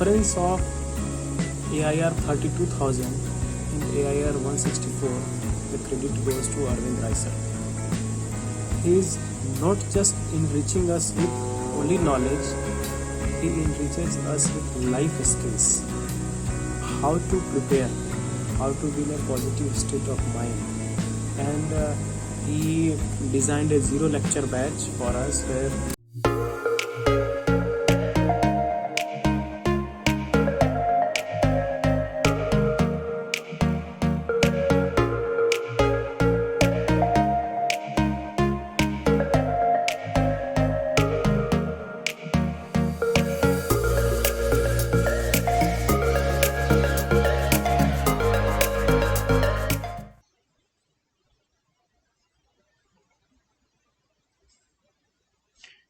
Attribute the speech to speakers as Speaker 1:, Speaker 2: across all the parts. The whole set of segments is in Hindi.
Speaker 1: difference of AIR 32,000 and AIR 164, the credit goes to Arvind Raisal. He is not just enriching us with only knowledge, he enriches us with life skills. How to prepare, how to be in a positive state of mind. And he designed a zero lecture batch for us where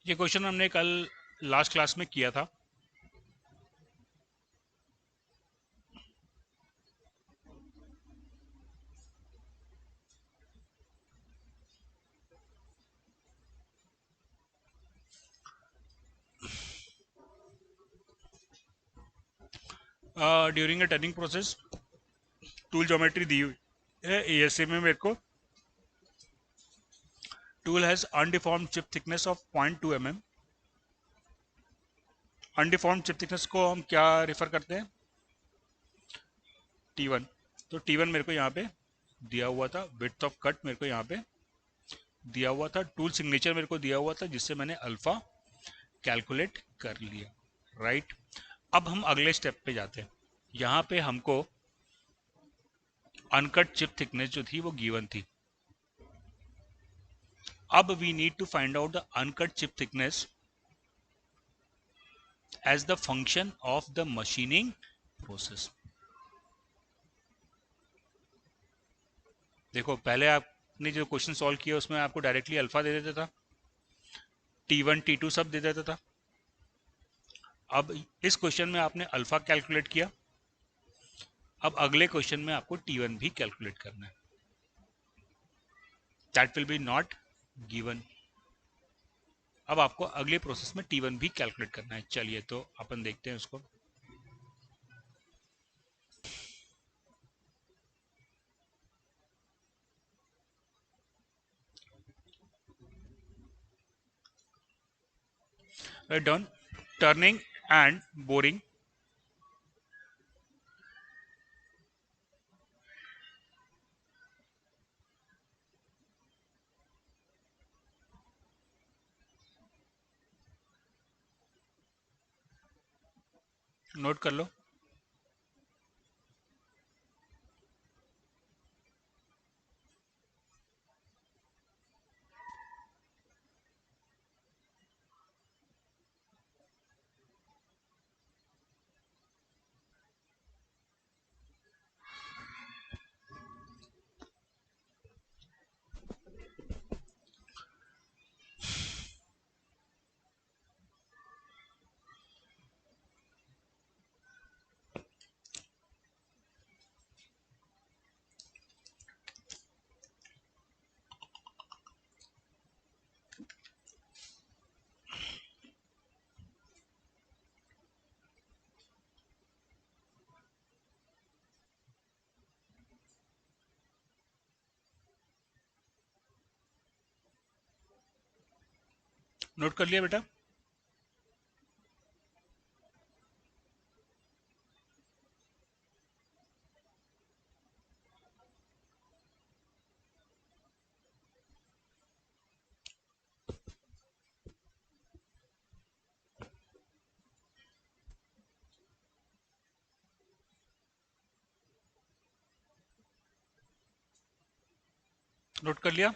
Speaker 2: ये क्वेश्चन हमने कल लास्ट क्लास में किया था। During a turning process tool geometry दी हुई है एएसए में मेरे को। Tool has undeformed chip thickness of 0.2 mm। Undeformed chip thickness को हम क्या रेफर करते हैं? T1। तो T1 मेरे को यहाँ पे दिया हुआ था, विड्थ ऑफ कट मेरे को यहाँ पे दिया हुआ था, टूल सिग्नेचर मेरे को दिया हुआ था, जिससे मैंने अल्फा कैलकुलेट कर लिया, राइट। अब हम अगले स्टेप पे जाते हैं। यहाँ पे हमको अनकट चिप थिकनेस जो थी वो गिवन थी। अब we need to find out the uncut chip thickness as the function of the machining process. देखो, पहले आपने जो क्वेश्चन सॉल्व किया उसमें आपको डायरेक्टली अल्फा दे देता था, T1 T2 सब दे देता था। अब इस क्वेश्चन में आपने अल्फा कैलकुलेट किया, अब अगले क्वेश्चन में आपको T1 भी कैलकुलेट करना है। That will be not given. अब आपको अगले प्रोसेस में T1 भी कैलकुलेट करना है। चलिए तो अपन देखते हैं उसको। Done. Turning and boring note कर लो। नोट कर लिया बेटा? नोट कर लिया?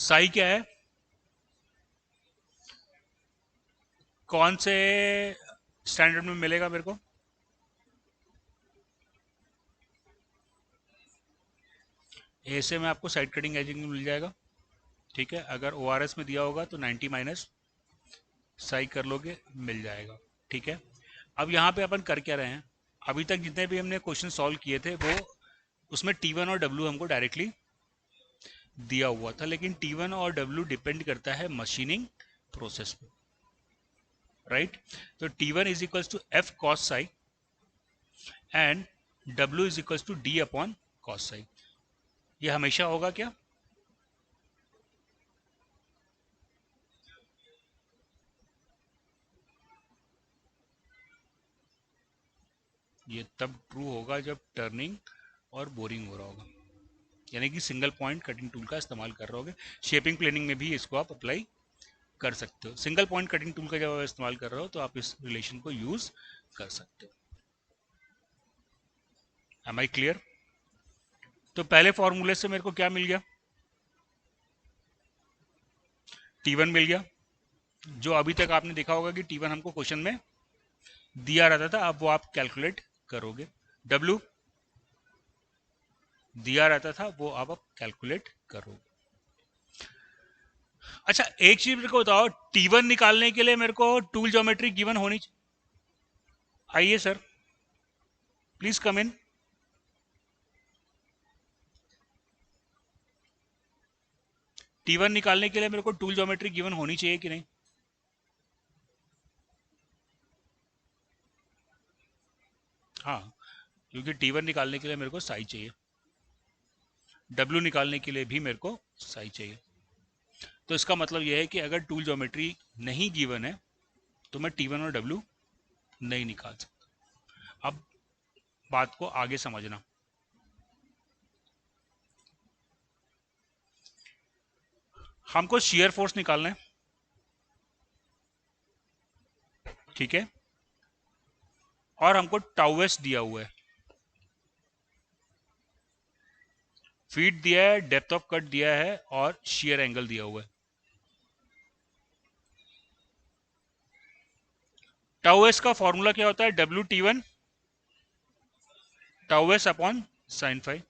Speaker 2: साई क्या है? कौन से स्टैंडर्ड में मिलेगा मेरे को? ऐसे में आपको साइड कटिंग एजिंग में मिल जाएगा, ठीक है। अगर ORS में दिया होगा तो 90 माइनस साई कर लोगे, मिल जाएगा, ठीक है। अब यहाँ पे अपन कर क्या रहे हैं? अभी तक जितने भी हमने क्वेश्चन सॉल्व किए थे वो उसमें T1 और W हमको डायरेक्टली दिया हुआ था, लेकिन T1 और W डिपेंड करता है मशीनिंग प्रोसेस पे। राइट। तो T1 is equals to F cos psi and W is equals to D upon cos psi। ये हमेशा होगा क्या? ये तब ट्रू होगा जब टर्निंग और बोरिंग हो रहा होगा, यानी कि सिंगल पॉइंट कटिंग टूल का इस्तेमाल कर रहे होगे। शेपिंग प्लेनिंग में भी इसको आप अप्लाई कर सकते हो। सिंगल पॉइंट कटिंग टूल का जब आप इस्तेमाल कर रहे हो तो आप इस रिलेशन को यूज कर सकते हो। Am I clear? तो पहले फॉर्मूले से मेरे को क्या मिल गया? T1 मिल गया, जो अभी तक आपने देखा होगा कि T1 हमको क्वेश्चन में दिया रहता था, अब वो आप कैलकुलेट करोगे। W दिया रहता था, वो अब आप कैलकुलेट करोगे। अच्छा, एक चीज मेरे को बताओ, T1 निकालने के लिए मेरे को टूल ज्योमेट्री गिवन होनी चाहिए। आइए sir, please come in. T1 निकालने के लिए मेरे को टूल ज्योमेट्री गिवन होनी चाहिए कि नहीं? हाँ, क्योंकि T1 निकालने के लिए मेरे को साई चाहिए, W निकालने के लिए भी मेरे को साई चाहिए। तो इसका मतलब यह है कि अगर टूल ज्योमेट्री नहीं गिवन है तो मैं T1 और W नहीं निकाल सकता। अब बात को आगे समझना। हमको शियर फोर्स निकालना है, ठीक है, और हमको टाउ एस दिया हुआ है, फीट दिया है, डेप्थ ऑफ कट दिया है और शियर एंगल दिया हुआ है। टाउ एस का फॉर्मूला क्या होता है? WT1 tau s upon sine phi.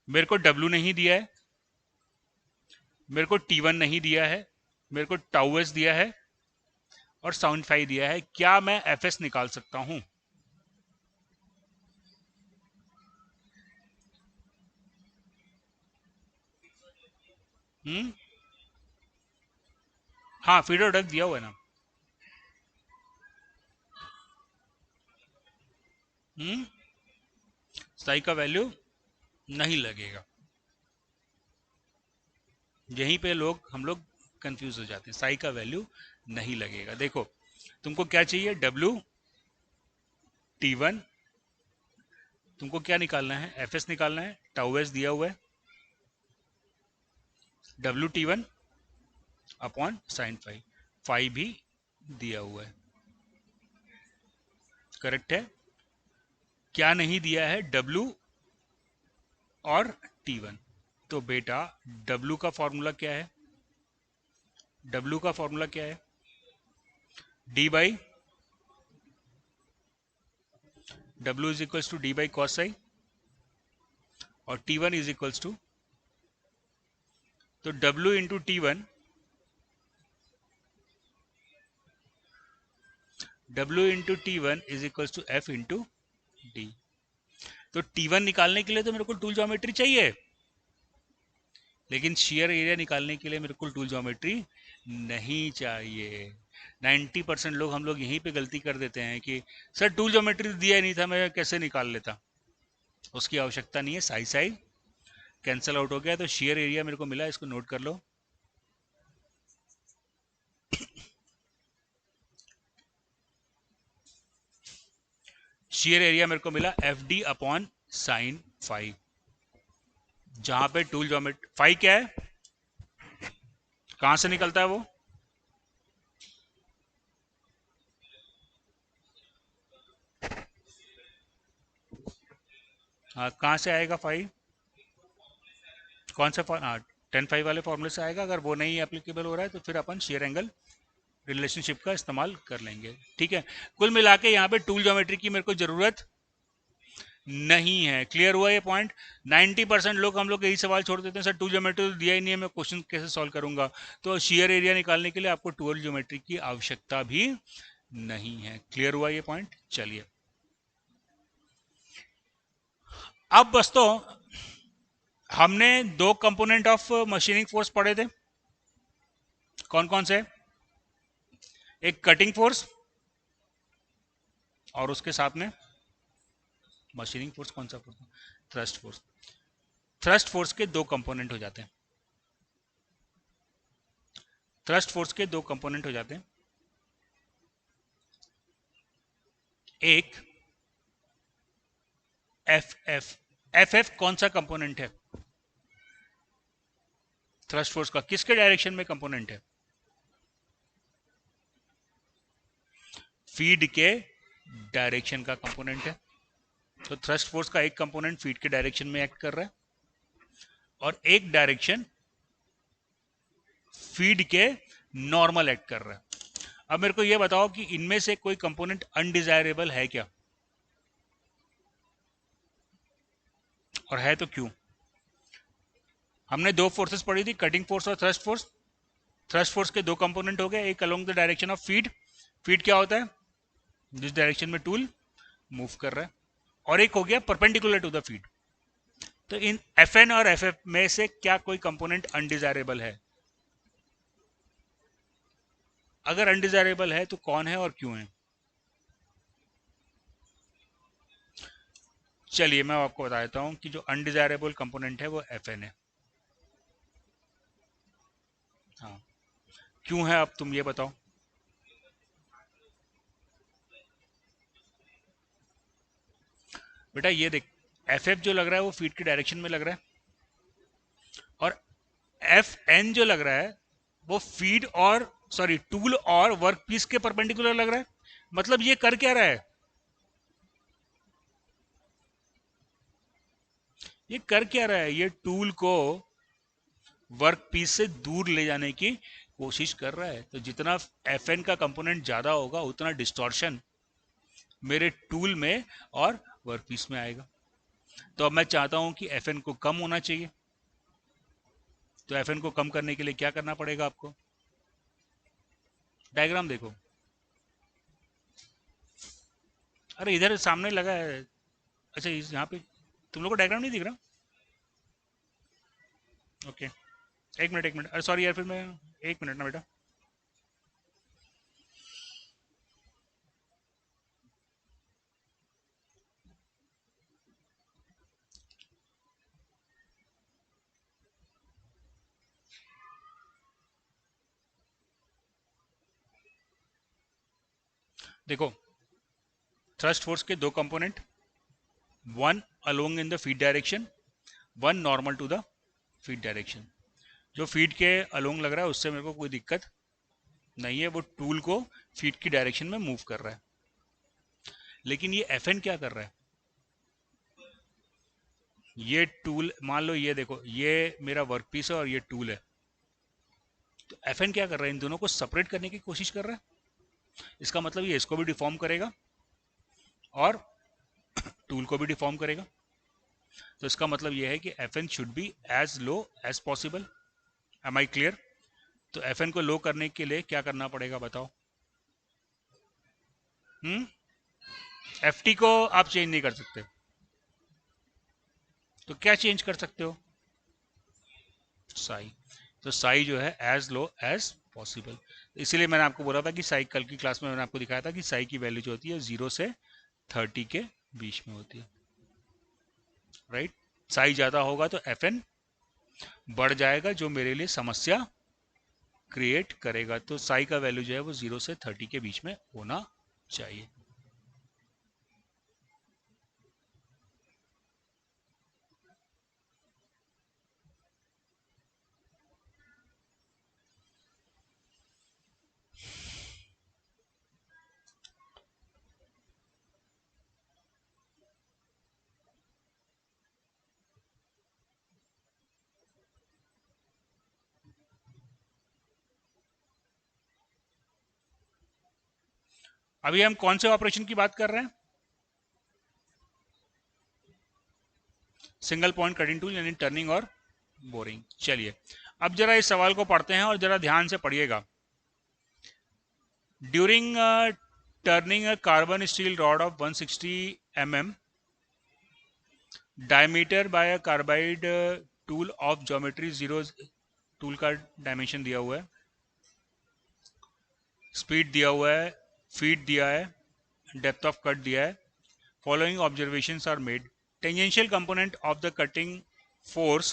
Speaker 2: मेरे को W नहीं दिया है, मेरे को T1 नहीं दिया है, मेरे को टाउ एस दिया है और साइन फाई दिया है। क्या मैं FS निकाल सकता हूं? हाँ, फीड और डक दिया हुआ है ना। साई का वैल्यू नहीं लगेगा। यहीं पे हम लोग कंफ्यूज हो जाते हैं। साई का वैल्यू नहीं लगेगा। देखो, तुमको क्या चाहिए? WT1, तुमको क्या निकालना है? FS निकालना है। टाउ एस दिया हुआ है, WT1 upon sine phi, phi भी दिया हुआ है, करेक्ट है। क्या नहीं दिया है? W और T1। तो बेटा, W का फॉर्मूला क्या है? W का फॉर्मूला क्या है? D by W is equals to D by cos psi और T1 इज इक्वल्स टू, तो W into T1, W into T1 is equals to F into D। तो T1 निकालने के लिए तो मेरे को टूल ज्योमेट्री चाहिए, लेकिन शेयर एरिया निकालने के लिए मेरे को टूल ज्योमेट्री नहीं चाहिए। 90% लोग, हम लोग यहीं पे गलती कर देते हैं कि सर टूल ज्योमेट्री दिया ही नहीं था, मैं कैसे निकाल लेता। उसकी आवश्यकता नहीं है। साई साई कैंसिल आउट हो गया, तो शेयर एरिया मेरे को मिला, इसको नोट कर लो। शेयर एरिया मेरे को मिला FD अपॉन साइन फाई, जहां पे टूल ज्योमेट्री फाई क्या है, कहां से निकलता है वो? हाँ, कहां से आएगा फाई? कौन सा? हाँ, 10 फाई वाले फॉर्मूले से आएगा। अगर वो नहीं एप्लीकेबल हो रहा है तो फिर अपन शेयर एंगल रिलेशनशिप का इस्तेमाल कर लेंगे, ठीक है। कुल मिला के यहाँ पे टूल ज्योमेट्री की मेरे को जरूरत नहीं है। क्लियर हुआ ये पॉइंट? 90% लोग, हम लोग यही सवाल छोड़ देते हैं, सर टूल ज्योमेट्री तो दिया ही नहीं है, मैं क्वेश्चन कैसे सॉल्व करूंगा? तो शेयर एरिया निकालने के लिए आपको टूल ज्योमेट्री की आवश्यकता भी नहीं है। क्लियर हुआ ये पॉइंट? चलिए, अब बस तो हमने दो कंपोनेंट ऑफ मशीनिंग फोर्स पढ़े थे। कौन कौन से? एक कटिंग फोर्स और उसके साथ में मशीनिंग फोर्स। कौन सा force? Thrust force. Thrust force के दो कंपोनेंट हो जाते हैं। थ्रस्ट फोर्स के दो कंपोनेंट हो जाते हैं। एक एफ एफ। एफ एफ कौन सा कंपोनेंट है थ्रस्ट फोर्स का? किसके डायरेक्शन में कंपोनेंट है? फीड के डायरेक्शन का कंपोनेंट है। तो थ्रस्ट फोर्स का एक कंपोनेंट फीड के डायरेक्शन में एक्ट कर रहा है और एक डायरेक्शन फीड के नॉर्मल एक्ट कर रहा है। अब मेरे को यह बताओ कि इनमें से कोई कंपोनेंट अनडिजायरेबल है क्या, और है तो क्यों? हमने दो फोर्सेस पढ़ी थी, कटिंग फोर्स और थ्रस्ट फोर्स। थ्रस्ट फोर्स के दो कंपोनेंट हो गए, एक along the direction of feed. Feed क्या होता है? जिस डायरेक्शन में टूल मूव कर रहा है। और एक हो गया परपेंडिकुलर टू द फीड। तो इन एफ एन और एफ एफ में से क्या कोई कंपोनेंट अनडिजायरेबल है? अगर अनडिजायरेबल है तो कौन है और क्यों है? चलिए मैं आपको बता देता हूं कि जो अनडिजायरेबल कंपोनेंट है वो एफ एन है। हाँ, क्यों है अब तुम ये बताओ। बेटा ये देख, एफ एफ जो लग रहा है वो फीड के डायरेक्शन में लग रहा है, और एफ एन जो लग रहा है वो फीड और सॉरी टूल और वर्क पीस के परपेंडिकुलर लग रहा है। मतलब ये कर क्या रहा है? ये कर क्या रहा है? ये टूल को वर्क पीस से दूर ले जाने की कोशिश कर रहा है। तो जितना एफ एन का कंपोनेंट ज्यादा होगा उतना डिस्टॉर्शन मेरे टूल में और वर्क पीस में आएगा। तो अब मैं चाहता हूं कि एफ एन को कम होना चाहिए। तो एफ एन को कम करने के लिए क्या करना पड़ेगा आपको? डायग्राम देखो। अरे इधर सामने लगा है। अच्छा इस यहाँ पे तुम लोग को डायग्राम नहीं दिख रहा? ओके, एक मिनट एक मिनट। अरे सॉरी यार, फिर मैं एक मिनट ना बेटा। देखो, थ्रस्ट फोर्स के दो component, one along in the feed direction, one normal to the feed direction. जो फीड के अलोंग लग रहा है उससे मेरे को कोई दिक्कत नहीं है, वो टूल को फीड की डायरेक्शन में मूव कर रहा है। लेकिन ये एफ एन क्या कर रहा है? ये टूल, मान लो ये देखो, ये मेरा वर्क पीस है और ये टूल है। तो एफ एन क्या कर रहा है? इन दोनों को सेपरेट करने की कोशिश कर रहा है। इसका मतलब ये इसको भी डिफॉर्म करेगा और टूल को भी डिफॉर्म करेगा। तो इसका मतलब ये है कि F N should be as low as possible. Am I clear? तो एफ एन को लो करने के लिए क्या करना पड़ेगा बताओ? एफ टी को आप चेंज नहीं कर सकते, तो क्या चेंज कर सकते हो? साई। तो साई जो है एज लो एज पॉसिबल। इसीलिए मैंने आपको बोला था कि साई, कल की क्लास में मैंने आपको दिखाया था कि साई की वैल्यू जो होती है 0 से 30 के बीच में होती है। राइट? साई ज़्यादा होगा तो एफ एन बढ़ जाएगा, जो मेरे लिए समस्या क्रिएट करेगा। तो साई का वैल्यू जो है वो 0 से 30 के बीच में होना चाहिए। अभी हम कौन से ऑपरेशन की बात कर रहे हैं? सिंगल पॉइंट कटिंग टूल, यानी टर्निंग और बोरिंग। चलिए अब जरा इस सवाल को पढ़ते हैं और जरा ध्यान से पढ़िएगा। During turning a carbon steel rod of 160 mm diameter by a carbide tool of geometry 0, tool का डायमेंशन दिया हुआ है, स्पीड दिया हुआ है, फीड दिया है, डेप्थ ऑफ कट दिया है. Following observations are made. Tangential component of the cutting force.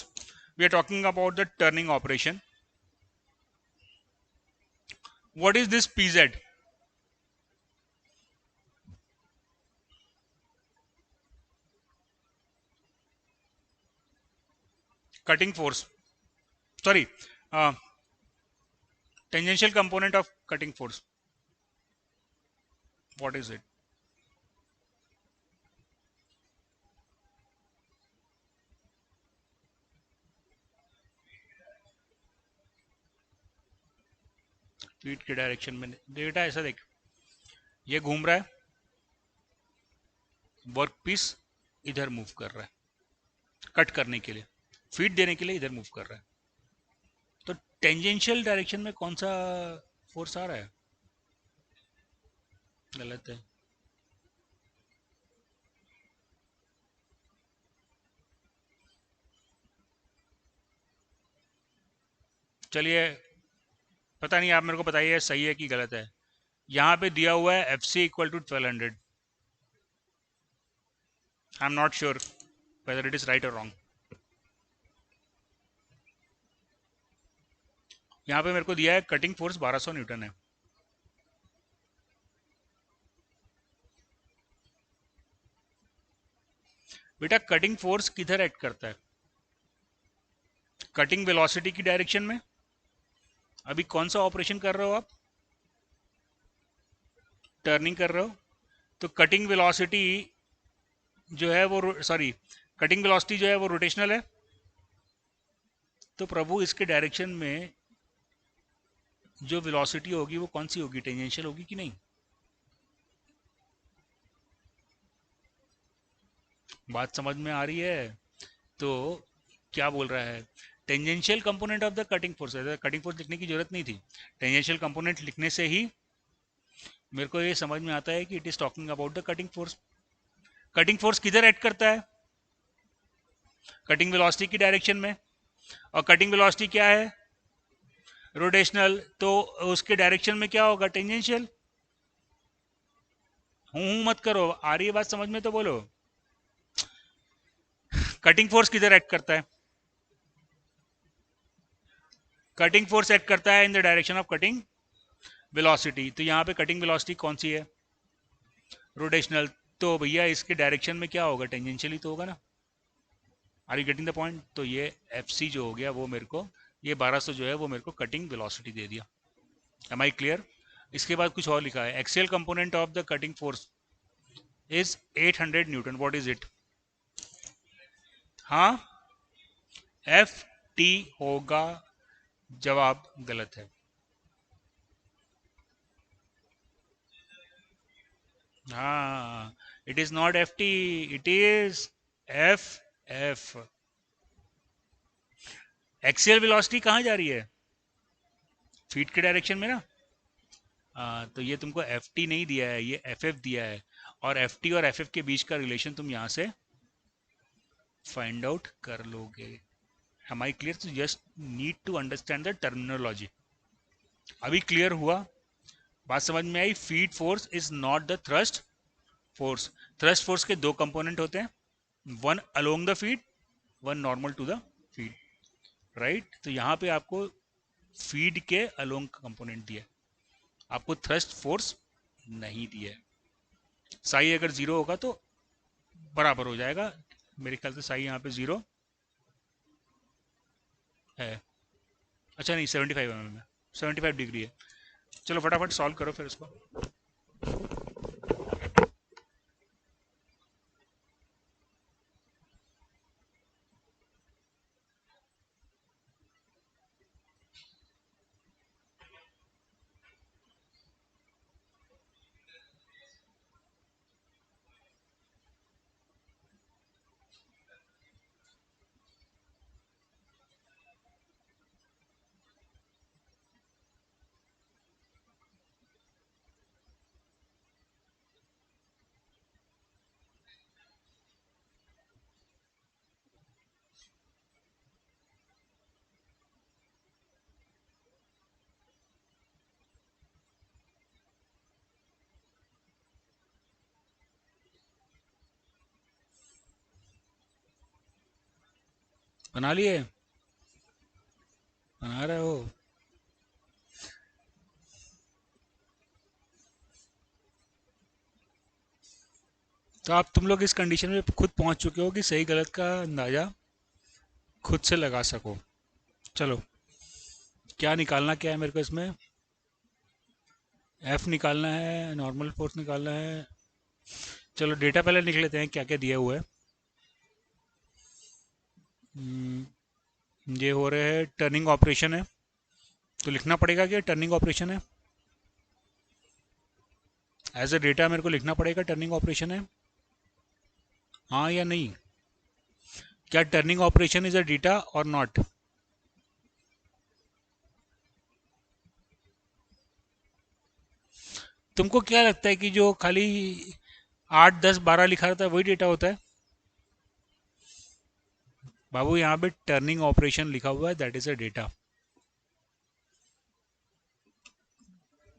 Speaker 2: We are talking about the turning operation. What is this PZ? Cutting force. Sorry. Uh, Tangential component of cutting force. What is it? Feet के डायरेक्शन में बेटा ऐसा देख, ये घूम रहा है, वर्क पीस इधर मूव कर रहा है कट करने के लिए, फीड देने के लिए इधर मूव कर रहा है. तो टेंजेंशियल डायरेक्शन में कौन सा फोर्स आ रहा है? गलत है. चलिए, पता नहीं, आप मेरे को बताइए सही है कि गलत है. यहाँ पे दिया हुआ है F C equal to 1200. I am not sure whether it is right और रॉन्ग. यहाँ पे मेरे को दिया है कटिंग फोर्स 1200 न्यूटन है. बेटा कटिंग फोर्स किधर एक्ट करता है? कटिंग वेलोसिटी की डायरेक्शन में. अभी कौन सा ऑपरेशन कर रहे हो आप? टर्निंग कर रहे हो. तो कटिंग वेलोसिटी जो है वो, सॉरी, कटिंग वेलोसिटी जो है वो रोटेशनल है. तो प्रभु इसके डायरेक्शन में जो वेलोसिटी होगी वो कौन सी होगी? टेंजेंशियल होगी कि नहीं? बात समझ में आ रही है? तो क्या बोल रहा है? Tangential component of the cutting force. Cutting force लिखने की जरूरत नहीं थी. टेंजेंशियल कंपोनेंट लिखने से ही मेरे को ये समझ में आता है कि it is talking about the cutting force. Cutting force किधर एक्ट करता है? कटिंग वेलोसिटी की डायरेक्शन में. और कटिंग वेलोसिटी क्या है? रोटेशनल. तो उसके डायरेक्शन में क्या होगा? टेंजेंशियल. हूं मत करो, आ रही है बात समझ में तो बोलो. कटिंग फोर्स किधर एक्ट करता है? कटिंग फोर्स एक्ट करता है in the direction of cutting velocity. तो यहाँ पे कटिंग वेलोसिटी कौन सी है? रोटेशनल. तो भैया इसके डायरेक्शन में क्या होगा? टेंजेंशियली तो होगा ना. Are you getting the point? तो ये एफ सी जो हो गया वो मेरे को, ये 1200 जो है वो मेरे को कटिंग वेलोसिटी दे दिया. Am I clear? इसके बाद कुछ और लिखा है. Axial component of the cutting force is 800 newton. What is it? हाँ, एफ टी होगा. जवाब गलत है. हाँ, it is not F T, it is F F. Axial velocity कहाँ जा रही है? फीट के डायरेक्शन में ना. तो ये तुमको एफ टी नहीं दिया है, ये एफ एफ दिया है. और एफ टी और एफ एफ के बीच का रिलेशन तुम यहाँ से फाइंड आउट कर लोगे. Am I clear? तो just need to understand the terminology. अभी क्लियर हुआ? बात समझ में आई? Feed force is not the thrust force. Thrust force के दो कंपोनेंट होते हैं, one along the feed, one normal to the feed. Right? तो यहाँ पे आपको फीड के अलोंग कंपोनेंट दिया है, आपको थ्रस्ट फोर्स नहीं दिया है. साई अगर जीरो होगा तो बराबर हो जाएगा. मेरे ख्याल से साई यहाँ पे जीरो है. अच्छा नहीं, 75 mm है, 75 डिग्री है. चलो फटाफट सॉल्व करो फिर इसको. बना लिए? बना रहे हो? तो आप तुम लोग इस कंडीशन में खुद पहुंच चुके हो कि सही गलत का अंदाज़ा खुद से लगा सको। चलो, क्या निकालना क्या है मेरे को इसमें? एफ निकालना है, नॉर्मल फोर्स निकालना है। चलो डेटा पहले लिख लेते हैं क्या क्या दिया हुआ है। ये हो रहे हैं टर्निंग ऑपरेशन है, तो लिखना पड़ेगा कि टर्निंग ऑपरेशन है। एज ए डेटा मेरे को लिखना पड़ेगा टर्निंग ऑपरेशन है, हाँ या नहीं? क्या turning operation is a data और नॉट? तुमको क्या लगता है कि जो खाली 8 10 12 लिखा रहता है वही डेटा होता है? बाबू यहाँ पे टर्निंग ऑपरेशन लिखा हुआ है, that is a data.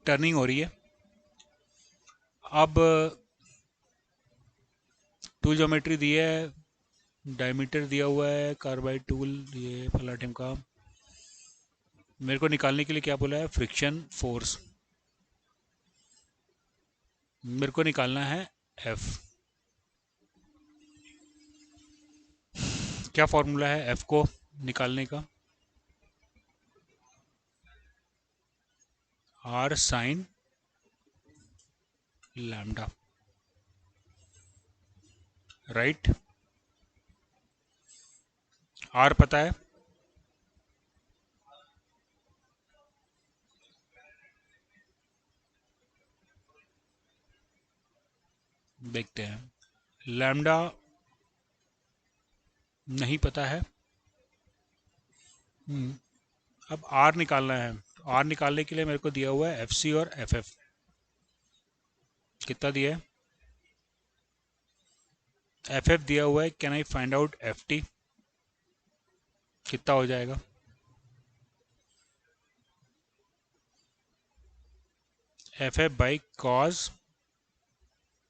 Speaker 2: Turning हो रही है। अब टूल ज्योमेट्री दी है, डायमीटर दिया हुआ है, कार्बाइड टूल, ये फला टिमका। मेरे को निकालने के लिए क्या बोला है? Friction force. मेरे को निकालना है एफ। क्या फॉर्मूला है एफ को निकालने का? R sine lambda, right? R पता है, देखते हैं। लैम्डा नहीं पता है। अब आर निकालना है। आर निकालने के लिए मेरे को दिया हुआ है एफ सी और एफ एफ। कितना दिया है? एफ एफ दिया हुआ है, can I find out F T? कितना हो जाएगा? F F by cause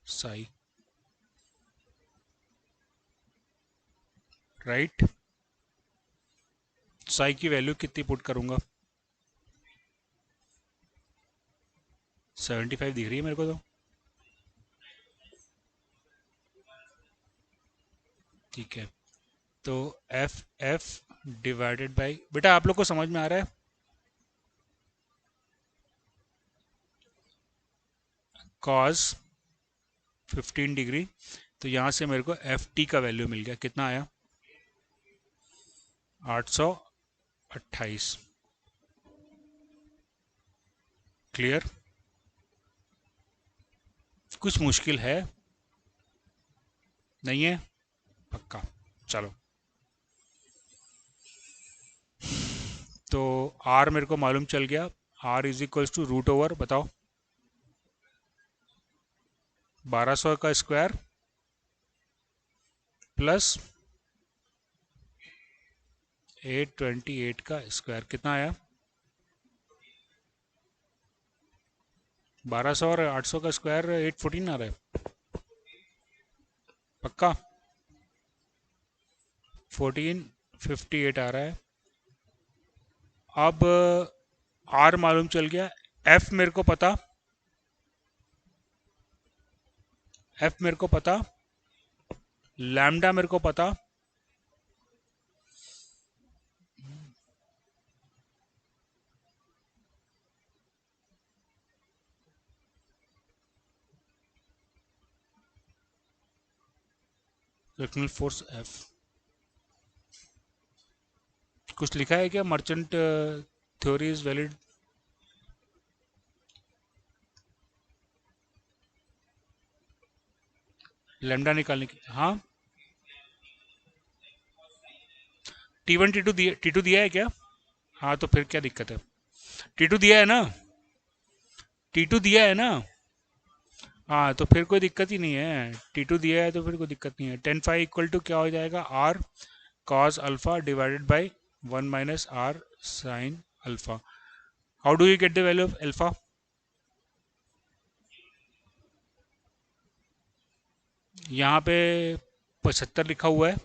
Speaker 2: Sai, right? Sai की वैल्यू कितनी पुट करूंगा? 75 दिख रही है मेरे को तो। ठीक है, तो एफ एफ डिवाइडेड बाई, बेटा आप लोग को समझ में आ रहा है? कॉज 15 डिग्री, तो यहाँ से मेरे को एफ टी का वैल्यू मिल गया। कितना आया? 828। क्लियर? कुछ मुश्किल है? नहीं है? पक्का? चलो, तो आर मेरे को मालूम चल गया। R is equals to root over, बताओ, 1200 का स्क्वायर प्लस 828 का स्क्वायर। कितना आया? 1200 और 800 का स्क्वायर 814 आ रहा है। पक्का? 1458 आ रहा है। अब आर मालूम चल गया, एफ मेरे को पता, एफ मेरे को पता, लैम्डा मेरे को पता। फ्रिक्शनल फोर्स एफ कुछ लिखा है क्या? Merchant theory is valid? Lambda निकालने की, हाँ। टी टू दिया है क्या? हाँ, तो फिर क्या दिक्कत है? टी टू दिया है ना? टी टू दिया है ना? हाँ, तो फिर कोई दिक्कत ही नहीं है। टी टू दिया है तो फिर कोई दिक्कत नहीं है। 10 फाई इक्वल टू क्या हो जाएगा? R cos alpha divided by 1 - R sine alpha. How do you get the value of alpha? यहाँ पे 75 लिखा हुआ है,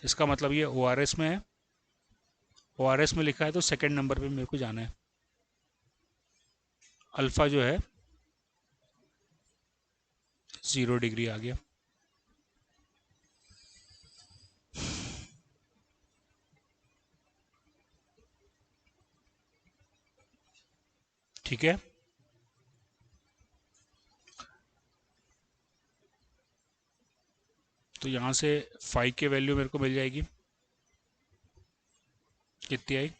Speaker 2: इसका मतलब ये ओ में है, ओ में लिखा है तो सेकेंड नंबर पे मेरे को जाना है। अल्फ़ा जो है 0 डिग्री आ गया। ठीक है, तो यहाँ से फाई की वैल्यू मेरे को मिल जाएगी, कितनी आई?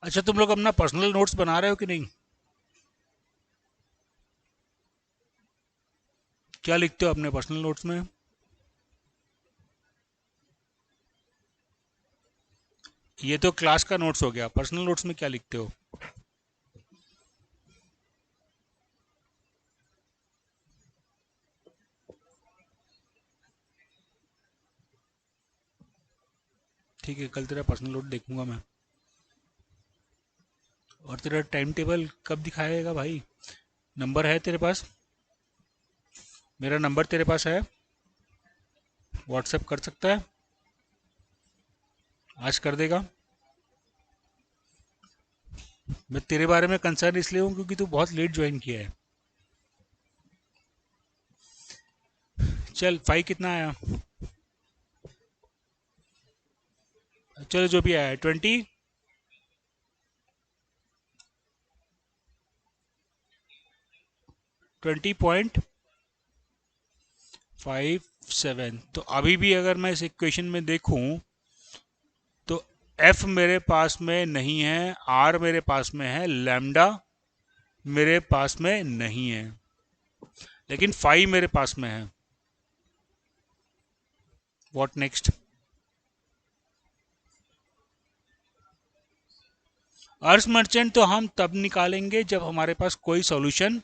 Speaker 2: अच्छा, तुम लोग अपना पर्सनल नोट्स बना रहे हो कि नहीं? क्या लिखते हो अपने पर्सनल नोट्स में? ये तो क्लास का नोट्स हो गया, पर्सनल नोट्स में क्या लिखते हो? ठीक है, कल तेरा पर्सनल नोट देखूंगा मैं। और तेरा टाइम टेबल कब दिखाएगा भाई? नंबर है तेरे पास? मेरा नंबर तेरे पास है? व्हाट्सएप कर सकता है? आज कर देगा? मैं तेरे बारे में कंसर्न इसलिए हूँ क्योंकि तू बहुत लेट ज्वाइन किया है। चल, फाई कितना आया? चलो, जो भी आया 20.57। तो अभी भी अगर मैं इस इक्वेशन में देखूं तो एफ मेरे पास में नहीं है, आर मेरे पास में है, लैम्डा मेरे पास में नहीं है, लेकिन फाई मेरे पास में है। What next? अर्थ मर्चेंट तो हम तब निकालेंगे जब हमारे पास कोई सॉल्यूशन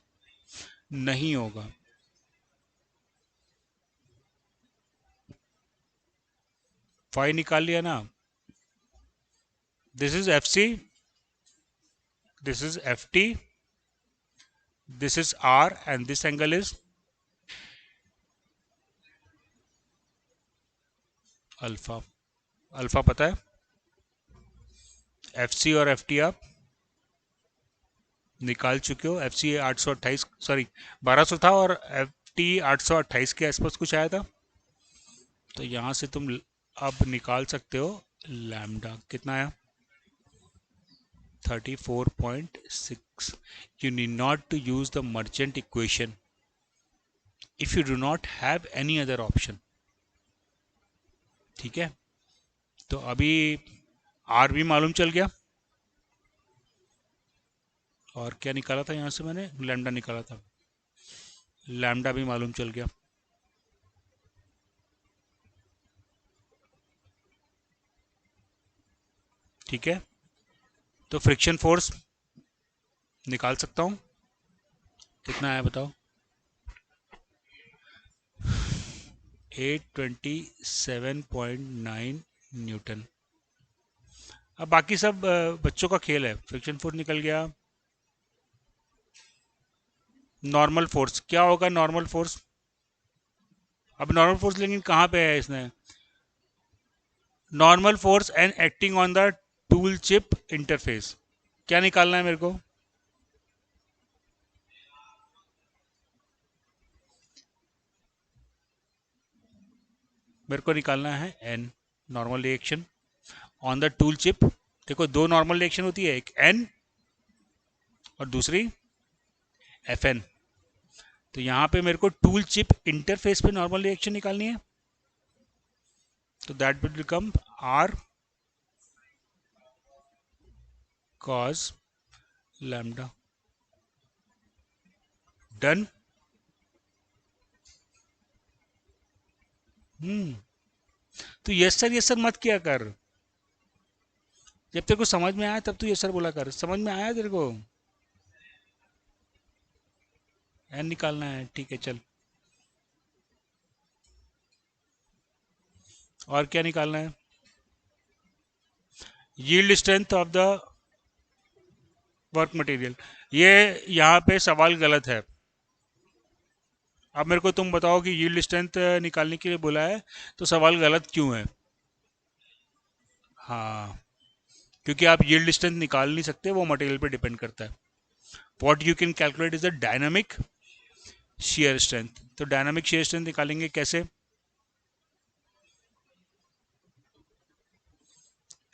Speaker 2: नहीं होगा। फाई निकाल लिया ना? This is F C, this is F T, this is R and this angle is alpha. Alpha पता है, एफ सी और एफ टी आप निकाल चुके हो। एफ सी 828, सॉरी 1200 था, और एफ टी 828 के आसपास कुछ आया था। तो यहाँ से तुम अब निकाल सकते हो लैम्डा कितना आया, 34.6। You need not to use the merchant equation if you do not have any other option। ठीक है, तो अभी आर भी मालूम चल गया, और क्या निकाला था यहाँ से मैंने? लैम्डा निकाला था, लैम्डा भी मालूम चल गया। ठीक है, तो फ्रिक्शन फोर्स निकाल सकता हूँ, कितना आया बताओ? 827.9 न्यूटन। अब बाकी सब बच्चों का खेल है। फ्रिक्शन फोर्स निकल गया। नॉर्मल फोर्स क्या होगा? नॉर्मल फोर्स, अब नॉर्मल फोर्स लेकिन कहाँ पे है इसने? Normal force and acting on the tool chip interface. क्या निकालना है मेरे को? मेरे को निकालना है N, normal reaction on the tool chip. देखो, दो नॉर्मल रिएक्शन होती है, एक एन और दूसरी एफ एन। तो यहाँ पे मेरे को टूल चिप इंटरफेस पे नॉर्मल रिएक्शन निकालनी है, तो that will become R cos lambda. Done. तो यस सर मत किया कर। जब तेरे को समझ में आया तब तू यस सर बोला कर। समझ में आया तेरे को? एन निकालना है, ठीक है चल। और क्या निकालना है? Yield strength of the work material. ये यहाँ पे सवाल गलत है। अब मेरे को तुम बताओ कि यील्ड स्ट्रेंथ निकालने के लिए बोला है तो सवाल गलत क्यों है? हाँ, क्योंकि आप यील्ड स्ट्रेंथ निकाल नहीं सकते, वो मटेरियल पे डिपेंड करता है। What you can calculate is the dynamic shear strength. तो डायनामिक शेयर स्ट्रेंथ निकालेंगे कैसे?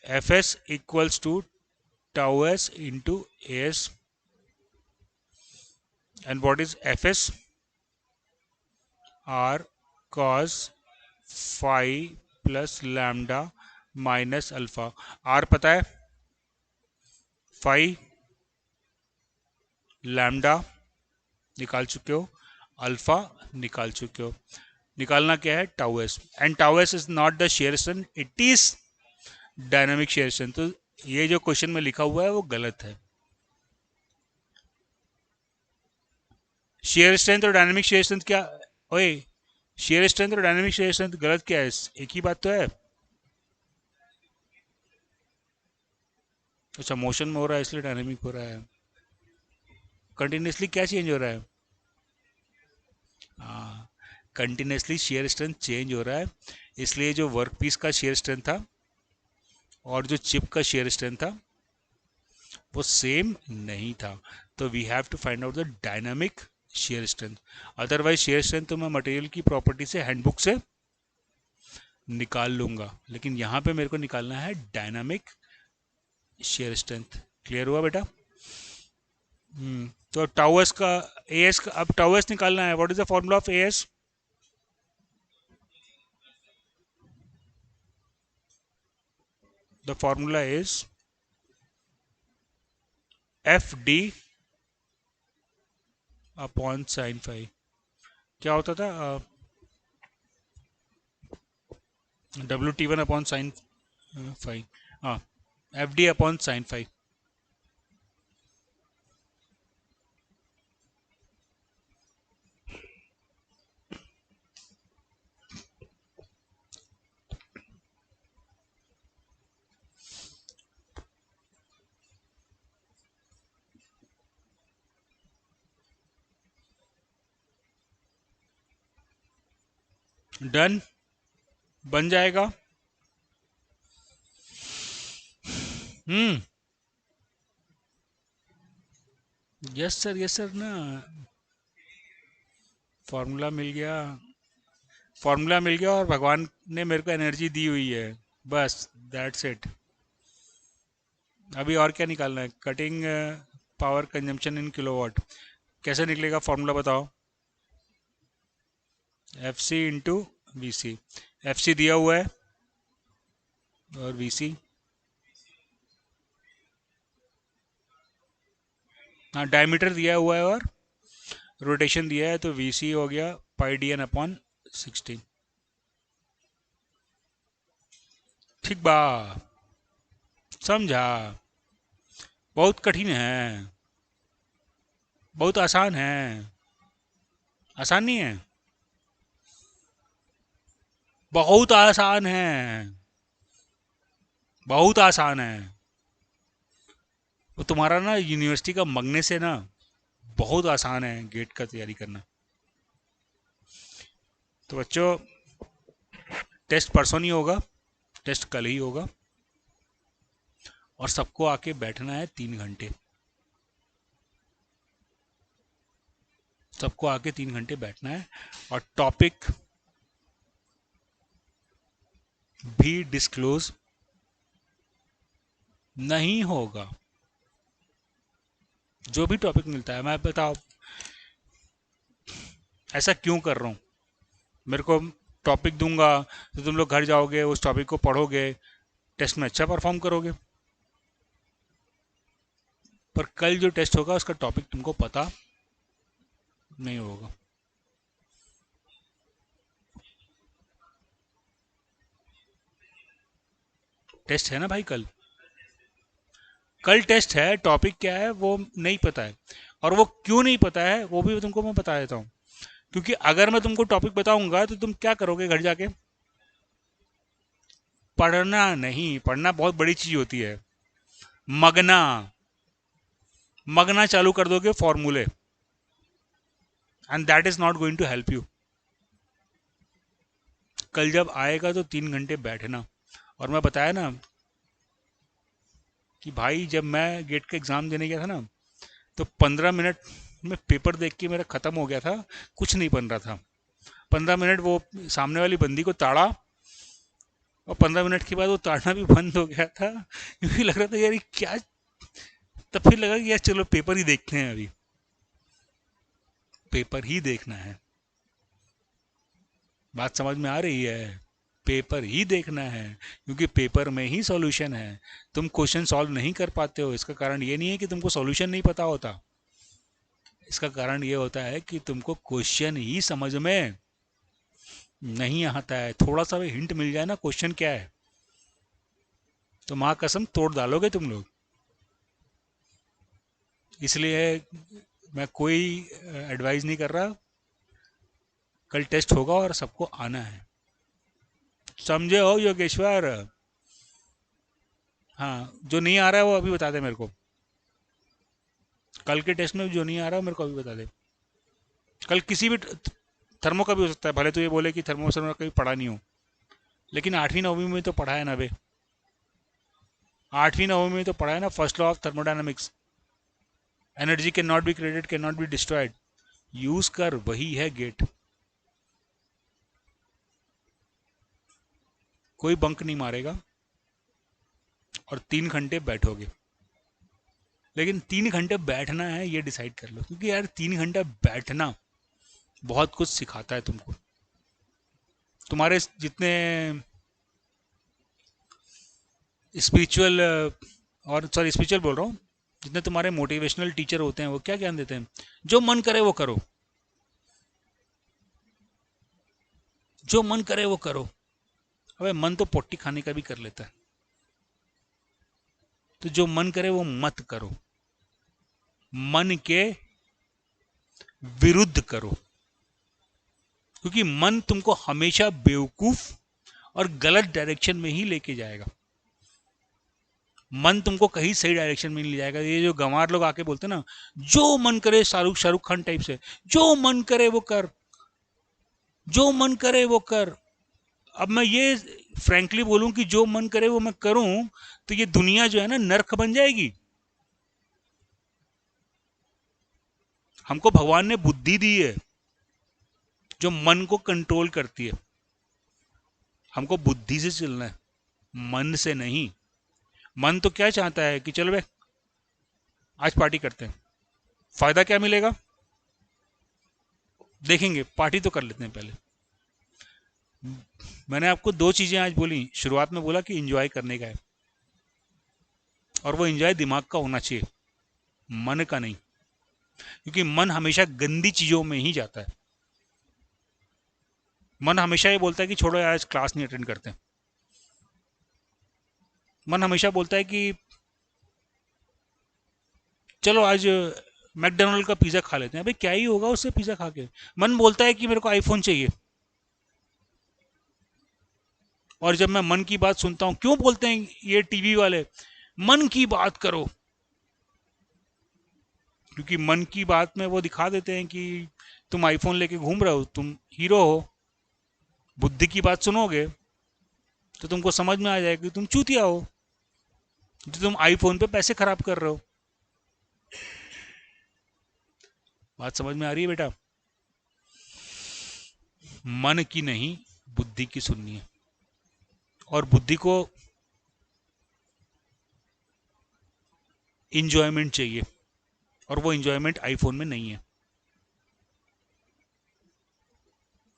Speaker 2: F S equals to tau S into A S, and what is F S? R cos phi plus lambda minus alpha. R पता है, फाई लैम्डा निकाल चुके हो, अल्फा निकाल चुके हो। निकालना क्या है? Tau S, and tau S is not the shear strength, it is dynamic shear strength. तो ये जो क्वेश्चन में लिखा हुआ है वो गलत है। शेयर स्ट्रेंथ और डायनामिक शेयर स्ट्रेंथ क्या? ओए, शेयर स्ट्रेंथ और डायनामिक शेयर स्ट्रेंथ गलत क्या है? एक ही बात तो है। अच्छा, मोशन में हो रहा है इसलिए डायनामिक हो रहा है। कंटिन्यूसली क्या चेंज हो रहा है? हाँ, कंटिन्यूसली शेयर स्ट्रेंथ चेंज हो रहा है, इसलिए जो वर्क पीस का शेयर स्ट्रेंथ था और जो चिप का शेयर स्ट्रेंथ था वो सेम नहीं था। तो we have to find out the dynamic shear strength. Otherwise shear strength तो मैं मटेरियल की प्रॉपर्टी से, हैंडबुक से निकाल लूंगा, लेकिन यहाँ पे मेरे को निकालना है डायनामिक शेयर स्ट्रेंथ। क्लियर हुआ बेटा? तो टाउ एस का, ए एस का, अब टाउ एस निकालना है। What is the formula of A S? The formula is F D upon sine phi. क्या होता था? W T one upon sine phi. हाँ, F D upon sine phi. Done, बन जाएगा। हम्म, यस सर ना, फॉर्मूला मिल गया। फॉर्मूला मिल गया और भगवान ने मेरे को एनर्जी दी हुई है, बस दैट्स इट। अभी और क्या निकालना है? Cutting power consumption in kilowatt. कैसे निकलेगा फॉर्मूला बताओ? F C into V C. F C दिया हुआ है और वी सी, हाँ डायमीटर दिया हुआ है और रोटेशन दिया है, तो वी सी हो गया पाई डी एन अपॉन 16। ठीक बा, समझा? बहुत कठिन है, बहुत आसान है। आसान नहीं है, बहुत आसान है, बहुत आसान है। वो तुम्हारा ना यूनिवर्सिटी का मंगने से ना बहुत आसान है गेट का तैयारी करना। तो बच्चों, टेस्ट परसों नहीं होगा, टेस्ट कल ही होगा, और सबको आके बैठना है 3 घंटे। सबको आके 3 घंटे बैठना है, और टॉपिक भी डिस्क्लोज नहीं होगा। जो भी टॉपिक मिलता है, मैं बताओ ऐसा क्यों कर रहा हूँ? मेरे को टॉपिक दूंगा तो तुम लोग घर जाओगे, उस टॉपिक को पढ़ोगे, टेस्ट में अच्छा परफॉर्म करोगे। पर कल जो टेस्ट होगा उसका टॉपिक तुमको पता नहीं होगा। टेस्ट है ना भाई, कल कल टेस्ट है, टॉपिक क्या है वो नहीं पता है, और वो क्यों नहीं पता है वो भी तुमको मैं बता देता हूँ। क्योंकि अगर मैं तुमको टॉपिक बताऊंगा तो तुम क्या करोगे घर जाके? पढ़ना नहीं, पढ़ना बहुत बड़ी चीज होती है। मगना, मगना चालू कर दोगे फॉर्मूले, and that is not going to help you. कल जब आएगा तो 3 घंटे बैठना। और मैं बताया ना कि भाई जब मैं गेट का एग्जाम देने गया था ना, तो 15 मिनट में पेपर देख के मेरा खत्म हो गया था, कुछ नहीं बन रहा था। 15 मिनट वो सामने वाली बंदी को ताड़ा, और 15 मिनट के बाद वो ताड़ना भी बंद हो गया था, क्योंकि लग रहा था यार ये क्या। तब फिर लगा कि यार चलो पेपर ही देखते हैं, अभी पेपर ही देखना है। बात समझ में आ रही है? पेपर ही देखना है, क्योंकि पेपर में ही सॉल्यूशन है। तुम क्वेश्चन सॉल्व नहीं कर पाते हो, इसका कारण ये नहीं है कि तुमको सॉल्यूशन नहीं पता होता, इसका कारण ये होता है कि तुमको क्वेश्चन ही समझ में नहीं आता है। थोड़ा सा भी हिंट मिल जाए ना क्वेश्चन क्या है, तो माँ कसम तोड़ डालोगे तुम लोग। इसलिए मैं कोई एडवाइस नहीं कर रहा, कल टेस्ट होगा और सबको आना है, समझे हो योगेश्वर? हाँ, जो नहीं आ रहा है वो अभी बता दे मेरे को। कल के टेस्ट में जो नहीं आ रहा है मेरे को अभी बता दे। कल किसी भी थर्मो का भी हो सकता है, भले तो ये बोले कि थर्मो सर कभी पढ़ा नहीं हो, लेकिन 8वीं 9वीं में तो पढ़ा है ना बे। 8वीं 9वीं में तो पढ़ा है ना, first law of thermodynamics, energy can not be created can not be destroyed. Use कर, वही है गेट। कोई बंक नहीं मारेगा और 3 घंटे बैठोगे। लेकिन 3 घंटे बैठना है ये डिसाइड कर लो, क्योंकि यार 3 घंटे बैठना बहुत कुछ सिखाता है तुमको। तुम्हारे जितने स्पिरिचुअल, और सॉरी स्पिरिचुअल बोल रहा हूँ, जितने तुम्हारे मोटिवेशनल टीचर होते हैं वो क्या ज्ञान देते हैं? जो मन करे वो करो, जो मन करे वो करो। अबे मन तो पोटी खाने का भी कर लेता है, तो जो मन करे वो मत करो, मन के विरुद्ध करो, क्योंकि मन तुमको हमेशा बेवकूफ और गलत डायरेक्शन में ही लेके जाएगा। मन तुमको कहीं सही डायरेक्शन में नहीं ले जाएगा। ये जो गंवार लोग आके बोलते हैं ना, जो मन करे, शाहरुख खान टाइप से, जो मन करे वो कर, जो मन करे वो कर। अब मैं ये फ्रैंकली बोलूं कि जो मन करे वो मैं करूं, तो ये दुनिया जो है ना नर्क बन जाएगी। हमको भगवान ने बुद्धि दी है जो मन को कंट्रोल करती है। हमको बुद्धि से चलना है, मन से नहीं। मन तो क्या चाहता है कि चलो भाई आज पार्टी करते हैं, फायदा क्या मिलेगा देखेंगे, पार्टी तो कर लेते हैं पहले। मैंने आपको 2 चीजें आज बोली, शुरुआत में बोला कि एंजॉय करने का है, और वो एंजॉय दिमाग का होना चाहिए, मन का नहीं, क्योंकि मन हमेशा गंदी चीजों में ही जाता है। मन हमेशा ये बोलता है कि छोड़ो यार आज क्लास नहीं अटेंड करते। मन हमेशा बोलता है कि चलो आज मैकडोनल्ड का पिज्जा खा लेते हैं। भाई क्या ही होगा उससे पिज्जा खा के? मन बोलता है कि मेरे को आईफोन चाहिए, और जब मैं मन की बात सुनता हूं, क्यों बोलते हैं ये टीवी वाले मन की बात करो? क्योंकि मन की बात में वो दिखा देते हैं कि तुम आईफोन लेके घूम रहे हो, तुम हीरो हो। बुद्धि की बात सुनोगे तो तुमको समझ में आ जाएगा कि तुम चूतिया हो, जो तुम आईफोन पे पैसे खराब कर रहे हो। बात समझ में आ रही है बेटा? मन की नहीं, बुद्धि की सुननी है, और बुद्धि को इंजॉयमेंट चाहिए, और वो इंजॉयमेंट आईफोन में नहीं है।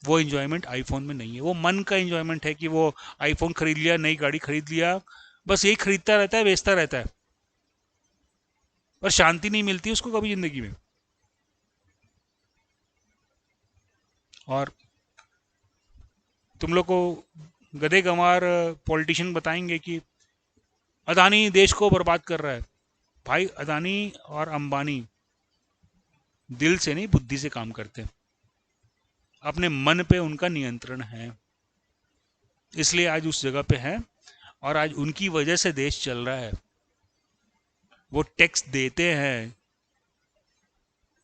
Speaker 2: वो इंजॉयमेंट आईफोन में नहीं है। वो मन का इंजॉयमेंट है कि वो आईफोन खरीद लिया, नई गाड़ी खरीद लिया, बस यही खरीदता रहता है, बेचता रहता है, पर शांति नहीं मिलती उसको कभी जिंदगी में। और तुम लोग को गधे गंवार पॉलिटिशियन बताएंगे कि अदानी देश को बर्बाद कर रहा है। भाई अदानी और अंबानी दिल से नहीं, बुद्धि से काम करते हैं, अपने मन पे उनका नियंत्रण है, इसलिए आज उस जगह पे है और आज उनकी वजह से देश चल रहा है। वो टैक्स देते हैं,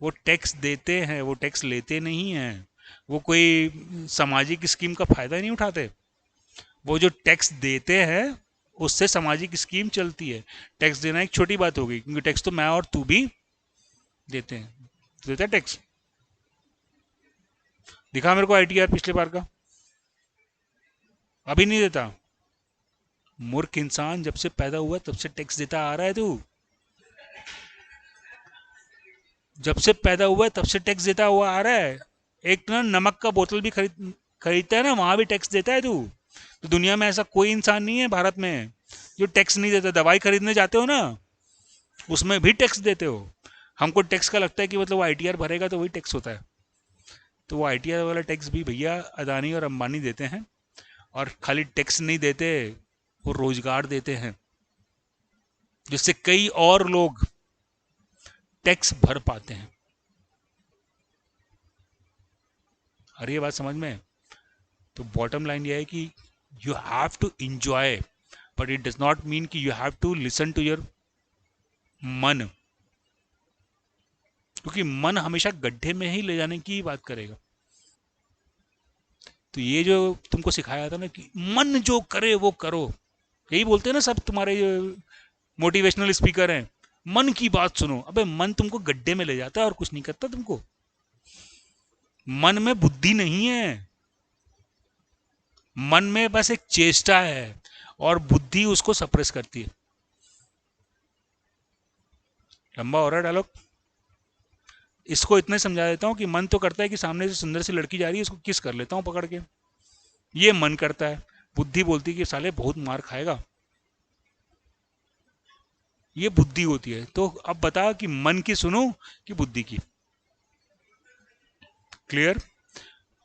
Speaker 2: वो टैक्स देते हैं, वो टैक्स लेते नहीं हैं। वो कोई सामाजिक स्कीम का फायदा नहीं उठाते। वो जो टैक्स देते हैं उससे सामाजिक स्कीम चलती है। टैक्स देना एक छोटी बात हो गई, क्योंकि टैक्स तो मैं और तू भी देते हैं। देता है टैक्स? दिखा मेरे को आईटीआर पिछले बार का। अभी नहीं देता। मूर्ख इंसान, जब से पैदा हुआ तब से टैक्स देता आ रहा है तू। जब से पैदा हुआ है तब से टैक्स देता हुआ आ रहा है। एक ना नमक का बोतल भी खरीदता है ना, वहां भी टैक्स देता है तू। तो दुनिया में ऐसा कोई इंसान नहीं है भारत में जो टैक्स नहीं देता। दवाई खरीदने जाते हो ना, उसमें भी टैक्स देते हो। हमको टैक्स का लगता है कि मतलब वो आईटीआर भरेगा तो वही टैक्स होता है। तो वो आईटीआर वाला टैक्स भी भैया अदानी और अंबानी देते हैं। और खाली टैक्स नहीं देते, वो रोजगार देते हैं, जिससे कई और लोग टैक्स भर पाते हैं। अरे ये बात समझ में? तो बॉटम लाइन ये है कि you have to enjoy, but it does not mean कि you have to listen to your मन, क्योंकि मन हमेशा गड्ढे में ही ले जाने की बात करेगा। तो ये जो तुमको सिखाया था ना कि मन जो करे वो करो, यही बोलते हैं ना सब तुम्हारे मोटिवेशनल स्पीकर हैं, मन की बात सुनो। अबे मन तुमको गड्ढे में ले जाता है और कुछ नहीं करता तुमको। मन में बुद्धि नहीं है, मन में बस एक चेष्टा है और बुद्धि उसको सप्रेस करती है। लंबा हो रहा है डायलॉग। इसको इतने समझा देता हूँ कि मन तो करता है कि सामने से सुंदर सी लड़की जा रही है, उसको किस कर लेता हूँ पकड़ के। ये मन करता है। बुद्धि बोलती है कि साले बहुत मार खाएगा। ये बुद्धि होती है। तो अब बता कि मन की सुनो कि बुद्धि की। क्लियर?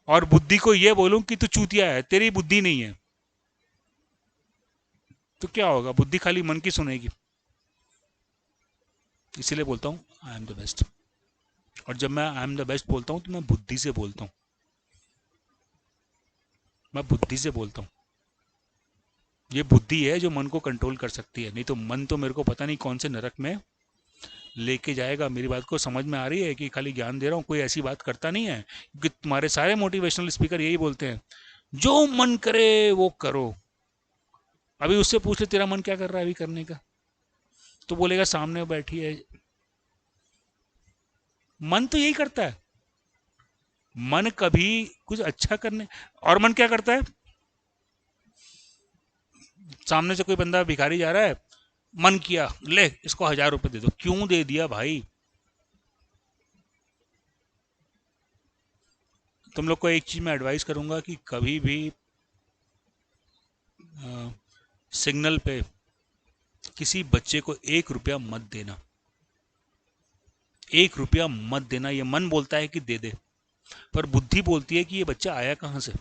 Speaker 2: और बुद्धि को ये बोलूं कि तू चूतिया है, तेरी बुद्धि नहीं है, तो क्या होगा? बुद्धि खाली मन की सुनेगी। इसीलिए बोलता हूं आई एम द बेस्ट। और जब मैं आई एम द बेस्ट बोलता हूं तो मैं बुद्धि से बोलता हूं। मैं बुद्धि से बोलता हूं। ये बुद्धि है जो मन को कंट्रोल कर सकती है, नहीं तो मन तो मेरे को पता नहीं कौन से नरक में लेके जाएगा। मेरी बात को समझ में आ रही है कि खाली ज्ञान दे रहा हूँ? कोई ऐसी बात करता नहीं है, क्योंकि तुम्हारे सारे मोटिवेशनल स्पीकर यही बोलते हैं, जो मन करे वो करो। अभी उससे पूछ ले तेरा मन क्या कर रहा है अभी करने का, तो बोलेगा सामने बैठी है। मन तो यही करता है। मन कभी कुछ अच्छा करने, और मन क्या करता है? सामने से कोई बंदा भिखारी जा रहा है, मन किया ले इसको 1000 रुपए दे दो। क्यों दे दिया भाई? तुम लोग को एक चीज मैं एडवाइस करूंगा कि कभी भी सिग्नल पे किसी बच्चे को 1 रुपया मत देना। 1 रुपया मत देना। ये मन बोलता है कि दे दे, पर बुद्धि बोलती है कि ये बच्चा आया कहां से।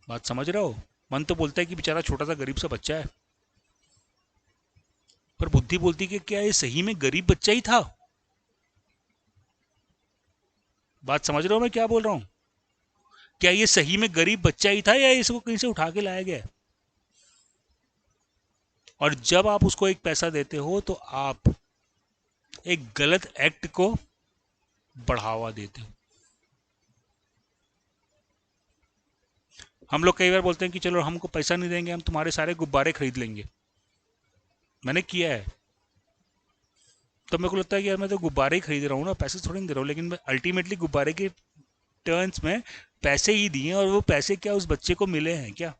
Speaker 2: बात समझ रहे हो? मन तो बोलता है कि बेचारा छोटा सा गरीब सा बच्चा है, पर बुद्धि बोलती है कि क्या ये सही में गरीब बच्चा ही था। बात समझ रहे हो मैं क्या बोल रहा हूं? क्या ये सही में गरीब बच्चा ही था या इसको कहीं से उठा के लाया गया? और जब आप उसको एक पैसा देते हो तो आप एक गलत एक्ट को बढ़ावा देते हो। हम लोग कई बार बोलते हैं कि चलो हमको पैसा नहीं देंगे, हम तुम्हारे सारे गुब्बारे खरीद लेंगे। मैंने किया है। तो मेरे को लगता है कि यार मैं तो गुब्बारे ही खरीद रहा हूँ ना, पैसे थोड़ी नहीं दे रहा हूँ, लेकिन मैं अल्टीमेटली गुब्बारे के टर्न्स में पैसे ही दिए, और वो पैसे क्या उस बच्चे को मिले हैं क्या?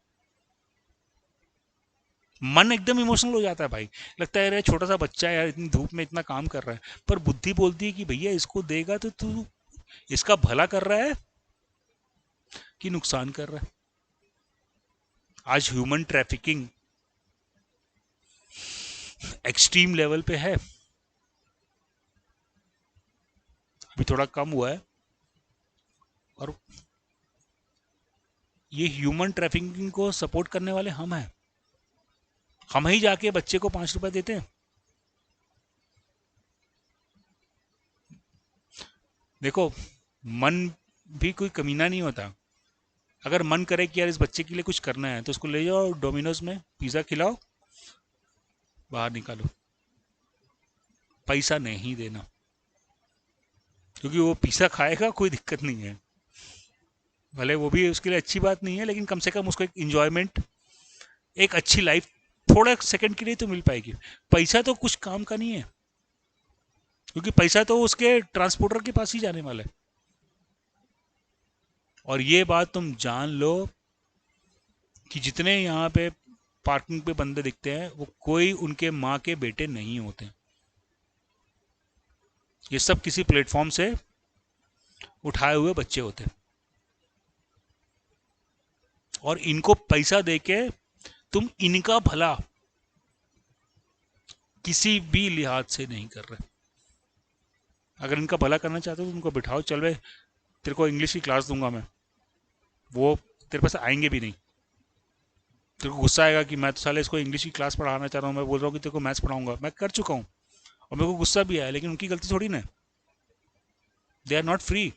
Speaker 2: मन एकदम इमोशनल हो जाता है भाई। लगता है यार छोटा सा बच्चा है यार, इतनी धूप में इतना काम कर रहा है, पर बुद्धि बोलती है कि भैया इसको देगा तो तू इसका भला कर रहा है कि नुकसान कर रहा है। आज ह्यूमन ट्रैफिकिंग एक्सट्रीम लेवल पे है। अभी थोड़ा कम हुआ है। और ये ह्यूमन ट्रैफिकिंग को सपोर्ट करने वाले हम हैं। हम ही जाके बच्चे को 5 रुपए देते हैं। देखो, मन भी कोई कमीना नहीं होता। अगर मन करे कि यार इस बच्चे के लिए कुछ करना है तो उसको ले जाओ डोमिनोज में, पिज़्ज़ा खिलाओ, बाहर निकालो, पैसा नहीं देना, क्योंकि वो पिज़्ज़ा खाएगा, कोई दिक्कत नहीं है, भले वो भी उसके लिए अच्छी बात नहीं है, लेकिन कम से कम उसको एक इंजॉयमेंट, एक अच्छी लाइफ थोड़ा सेकंड के लिए तो मिल पाएगी। पैसा तो कुछ काम का नहीं है, क्योंकि पैसा तो उसके ट्रांसपोर्टर के पास ही जाने वाला है। और ये बात तुम जान लो कि जितने यहाँ पे पार्किंग पे बंदे दिखते हैं वो कोई उनके माँ के बेटे नहीं होते, ये सब किसी प्लेटफॉर्म से उठाए हुए बच्चे होते हैं। और इनको पैसा देके तुम इनका भला किसी भी लिहाज से नहीं कर रहे। अगर इनका भला करना चाहते हो तो उनको बिठाओ, चल भाई तेरे को इंग्लिश की क्लास दूंगा मैं, वो तेरे पास आएंगे भी नहीं। तेरे को गुस्सा आएगा कि मैं तो साले इसको इंग्लिश की क्लास पढ़ाना चाह रहा हूँ, मैं बोल रहा हूँ कि तेरे को मैथ्स पढ़ाऊंगा, मैं कर चुका हूँ और मेरे को गुस्सा भी आया, लेकिन उनकी गलती थोड़ी ना। They are not free,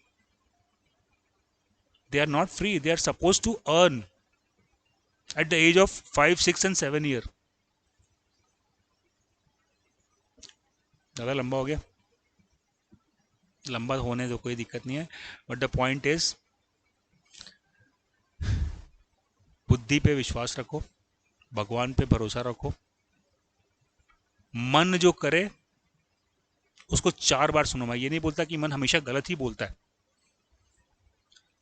Speaker 2: they are not free, they are suppose to earn at the age of 5, 6 and 7 year। ज़्यादा लंबा हो गया, लंबा होने दो, कोई दिक्कत नहीं है, बट द पॉइंट इज बुद्धि पे विश्वास रखो, भगवान पे भरोसा रखो, मन जो करे उसको 4 बार सुनो। मैं ये नहीं बोलता कि मन हमेशा गलत ही बोलता है,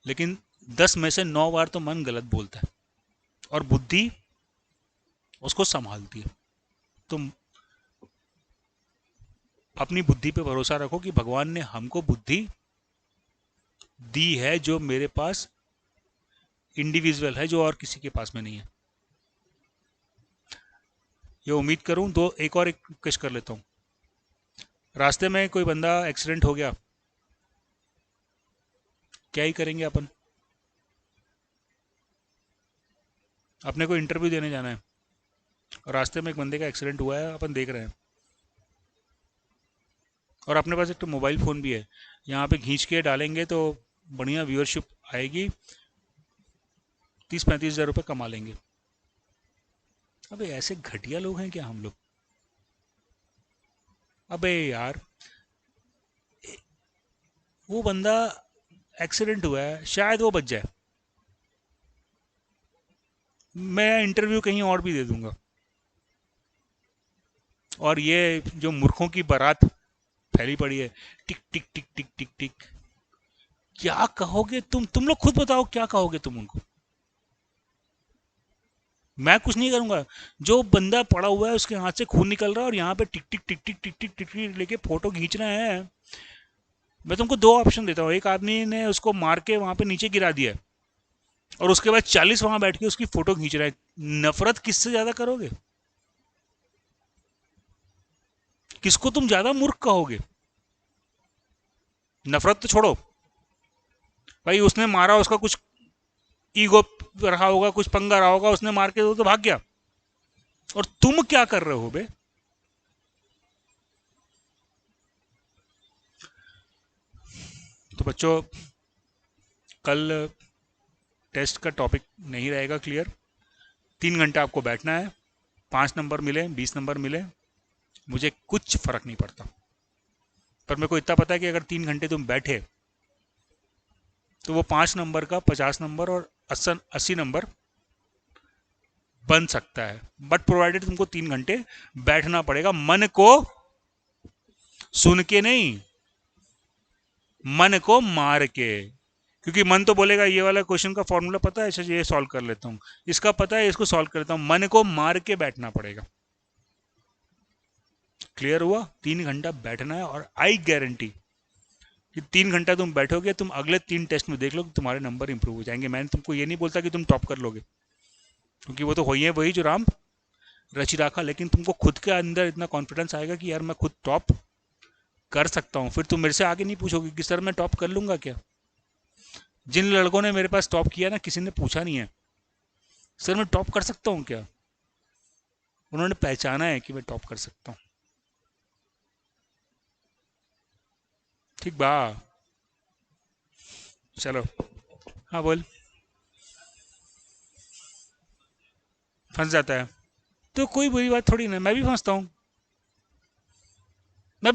Speaker 2: लेकिन 10 में से 9 बार तो मन गलत बोलता है और बुद्धि उसको संभालती है। तुम अपनी बुद्धि पे भरोसा रखो कि भगवान ने हमको बुद्धि दी है जो मेरे पास इंडिविजुअल है, जो और किसी के पास में नहीं है। ये उम्मीद करूं दो एक और एक रिक्वेस्ट कर लेता हूं। रास्ते में कोई बंदा एक्सीडेंट हो गया, क्या ही करेंगे अपन? अपने को इंटरव्यू देने जाना है और रास्ते में एक बंदे का एक्सीडेंट हुआ है, अपन देख रहे हैं, और अपने पास एक तो मोबाइल फ़ोन भी है, यहाँ पे खींच के डालेंगे तो बढ़िया व्यूअरशिप आएगी, 30-35 हज़ार रुपये कमा लेंगे। अबे ऐसे घटिया लोग हैं क्या हम लोग? अबे यार, वो बंदा एक्सीडेंट हुआ है, शायद वो बच जाए, मैं इंटरव्यू कहीं और भी दे दूंगा, और ये जो मूर्खों की बारात फैली पड़ी है, टिक टिक टिक टिक टिक टिक, क्या कहोगे तुम लोग खुद बताओ, क्या कहोगे तुम उनको? मैं कुछ नहीं करूंगा। जो बंदा पड़ा हुआ है उसके हाथ से खून निकल रहा है और यहाँ पे टिक टिक टिक टिक टिक टिक टिक टिक लेके फोटो खींच रहे हैं। मैं तुमको दो ऑप्शन देता हूँ, एक आदमी ने उसको मार के वहां पे नीचे गिरा दिया है और उसके बाद 40 वहां बैठ के उसकी फोटो खींच रहा है। नफरत किससे ज्यादा करोगे? किसको तुम ज्यादा मूर्ख कहोगे? नफरत तो छोड़ो भाई, उसने मारा, उसका कुछ ईगो रहा होगा, कुछ पंगा रहा होगा, उसने मार के तो भाग गया, और तुम क्या कर रहे हो बे? तो बच्चों, कल टेस्ट का टॉपिक नहीं रहेगा क्लियर। 3 घंटा आपको बैठना है, 5 नंबर मिले 20 नंबर मिले, मुझे कुछ फर्क नहीं पड़ता, पर मेरे को इतना पता है कि अगर 3 घंटे तुम बैठे तो वो 5 नंबर का 50 नंबर और 80 नंबर बन सकता है, बट प्रोवाइडेड तुमको 3 घंटे बैठना पड़ेगा, मन को सुन के नहीं, मन को मार के। क्योंकि मन तो बोलेगा ये वाला क्वेश्चन का फॉर्मूला पता है, अच्छा ये सॉल्व कर लेता हूँ, इसका पता है इसको सॉल्व कर लेता हूँ, मन को मार के बैठना पड़ेगा। क्लियर हुआ? 3 घंटा बैठना है, और आई गारंटी कि 3 घंटा तुम बैठोगे, तुम अगले 3 टेस्ट में देख लो कि तुम्हारे नंबर इंप्रूव हो जाएंगे। मैंने तुमको ये नहीं बोलता कि तुम टॉप कर लोगे, क्योंकि वो तो हो ही है वही जो राम रचि राखा, लेकिन तुमको खुद के अंदर इतना कॉन्फिडेंस आएगा कि यार मैं खुद टॉप कर सकता हूँ। फिर तुम मेरे से आगे नहीं पूछोगे कि सर मैं टॉप कर लूंगा क्या। जिन लड़कों ने मेरे पास टॉप किया ना, किसी ने पूछा नहीं है सर मैं टॉप कर सकता हूँ क्या, उन्होंने पहचाना है कि मैं टॉप कर सकता हूँ। ठीक बा? चलो, हाँ बोल। फंस जाता है, तो कोई बुरी बात थोड़ी ना, मैं भी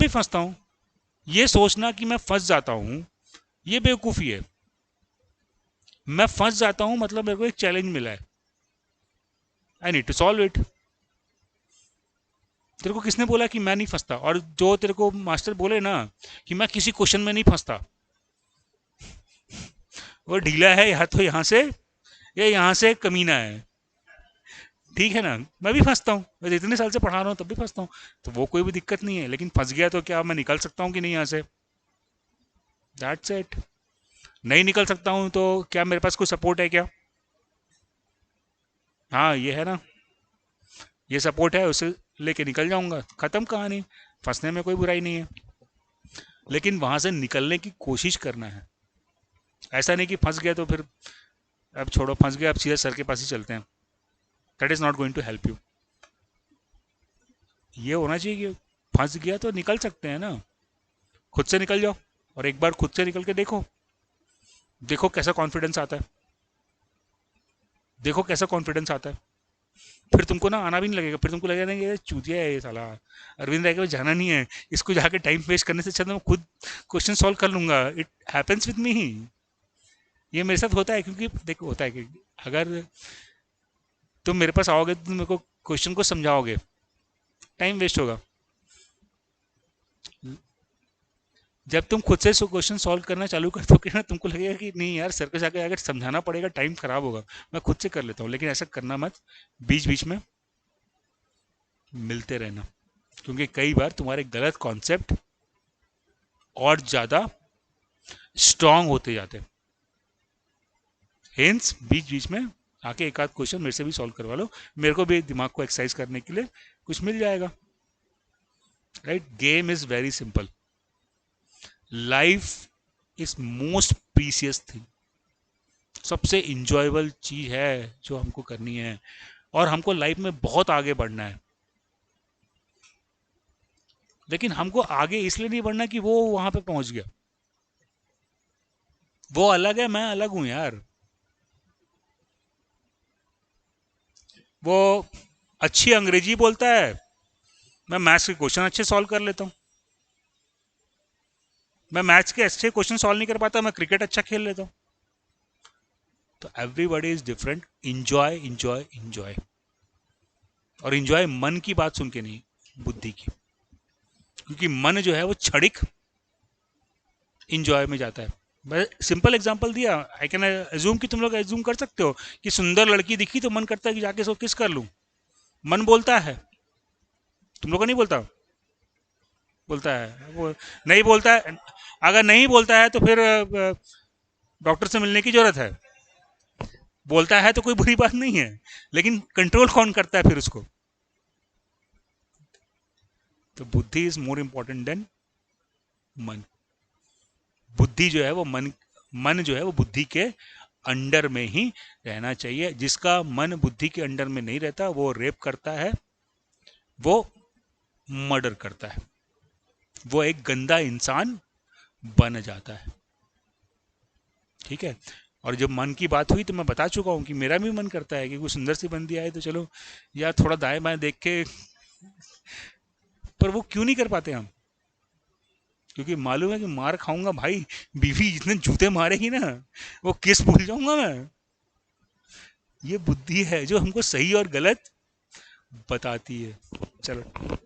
Speaker 2: फंसता हूँ। ये सोचना कि मैं फंस जाता हूँ, ये बेवकूफ़ी है। मैं फंस जाता हूँ मतलब मेरे को एक चैलेंज मिला है, I need to solve it. तेरे को किसने बोला कि मैं नहीं फंसता? और जो तेरे को मास्टर बोले ना कि मैं किसी क्वेश्चन में नहीं फंसता, वो ढीला है या तो यहाँ से या यहाँ से कमीना है, ठीक है ना? मैं भी फंसता हूँ, मैं इतने साल से पढ़ा रहा हूँ तब भी फंसता हूँ, तो वो कोई भी दिक्कत नहीं है। लेकिन फंस गया तो क्या मैं निकल सकता हूँ कि नहीं यहाँ से? That's it. नहीं निकल सकता हूँ तो क्या मेरे पास कोई सपोर्ट है क्या? हाँ ये है ना, ये सपोर्ट है, उसे लेके निकल जाऊंगा, खत्म कहानी। फंसने में कोई बुराई नहीं है, लेकिन वहां से निकलने की कोशिश करना है। ऐसा नहीं कि फंस गया तो फिर अब छोड़ो, फंस गया अब सीधा सर के पास ही चलते हैं। That is not going to help you. ये होना चाहिए कि फंस गया तो निकल सकते हैं ना, खुद से निकल जाओ, और एक बार खुद से निकल के देखो, देखो कैसा कॉन्फिडेंस आता है, देखो कैसा कॉन्फिडेंस आता है। फिर तुमको ना आना भी नहीं लगेगा, फिर तुमको लगेगा नहीं ये चूतिया है ये साला, अरविंद राय के पास जाना नहीं है, इसको जाके टाइम वेस्ट करने से अच्छा तो मैं खुद क्वेश्चन सॉल्व कर लूंगा। इट हैपेंस विद मी ही, ये मेरे साथ होता है। क्योंकि देखो होता है कि अगर तुम मेरे पास आओगे तो तुम मेरे को क्वेश्चन को समझाओगे, टाइम वेस्ट होगा। जब तुम खुद से क्वेश्चन सॉल्व करना चालू कर दोगे ना, तुमको लगेगा कि नहीं यार सर को जाके अगर समझाना पड़ेगा टाइम खराब होगा, मैं खुद से कर लेता हूँ। लेकिन ऐसा करना मत, बीच बीच में मिलते रहना, क्योंकि कई बार तुम्हारे गलत कॉन्सेप्ट और ज़्यादा स्ट्रांग होते जाते हैं। हेंस बीच बीच में आके एक आध क्वेश्चन मेरे से भी सॉल्व करवा लो, मेरे को भी दिमाग को एक्सरसाइज करने के लिए कुछ मिल जाएगा। Right, game is very simple, life is most precious thing, सबसे इंजॉयबल चीज है जो हमको करनी है, और हमको लाइफ में बहुत आगे बढ़ना है। लेकिन हमको आगे इसलिए नहीं बढ़ना कि वो वहां पे पहुंच गया, वो अलग है, मैं अलग हूं यार। वो अच्छी अंग्रेजी बोलता है, मैं मैथ्स के क्वेश्चन अच्छे सॉल्व कर लेता हूँ। मैं मैथ्स के अच्छे क्वेश्चन सॉल्व नहीं कर पाता, मैं क्रिकेट अच्छा खेल लेता हूँ। तो everybody is different. Enjoy enjoy enjoy, और इंजॉय मन की बात सुन के नहीं, बुद्धि की। क्योंकि मन जो है वो क्षणिक इंजॉय में जाता है। मैं सिंपल एग्जांपल दिया, आई कैन एज्यूम कि तुम लोग एज्यूम कर सकते हो कि सुंदर लड़की दिखी तो मन करता है कि जाके उसको किस कर लूं। मन बोलता है, तुम लोग को नहीं बोलता? बोलता है वो, नहीं बोलता है? अगर नहीं बोलता है तो फिर डॉक्टर से मिलने की जरूरत है। बोलता है तो कोई बुरी बात नहीं है, लेकिन कंट्रोल कौन करता है फिर उसको? तो बुद्धि इज मोर इंपॉर्टेंट देन मन। बुद्धि जो है वो मन जो है वो बुद्धि के अंडर में ही रहना चाहिए। जिसका मन बुद्धि के अंडर में नहीं रहता वो रेप करता है, वो मर्डर करता है, वो एक गंदा इंसान बन जाता है। ठीक है, और जब मन की बात हुई तो मैं बता चुका हूं कि मेरा भी मन करता है कि कोई सुंदर सी बंदी आए तो चलो यार थोड़ा दाएं बाएं देख के, पर वो क्यों नहीं कर पाते हम? क्योंकि मालूम है कि मार खाऊंगा भाई, बीवी जितने जूते मारेगी ना वो किस भूल जाऊंगा मैं। ये बुद्धि है जो हमको सही और गलत बताती है। चलो।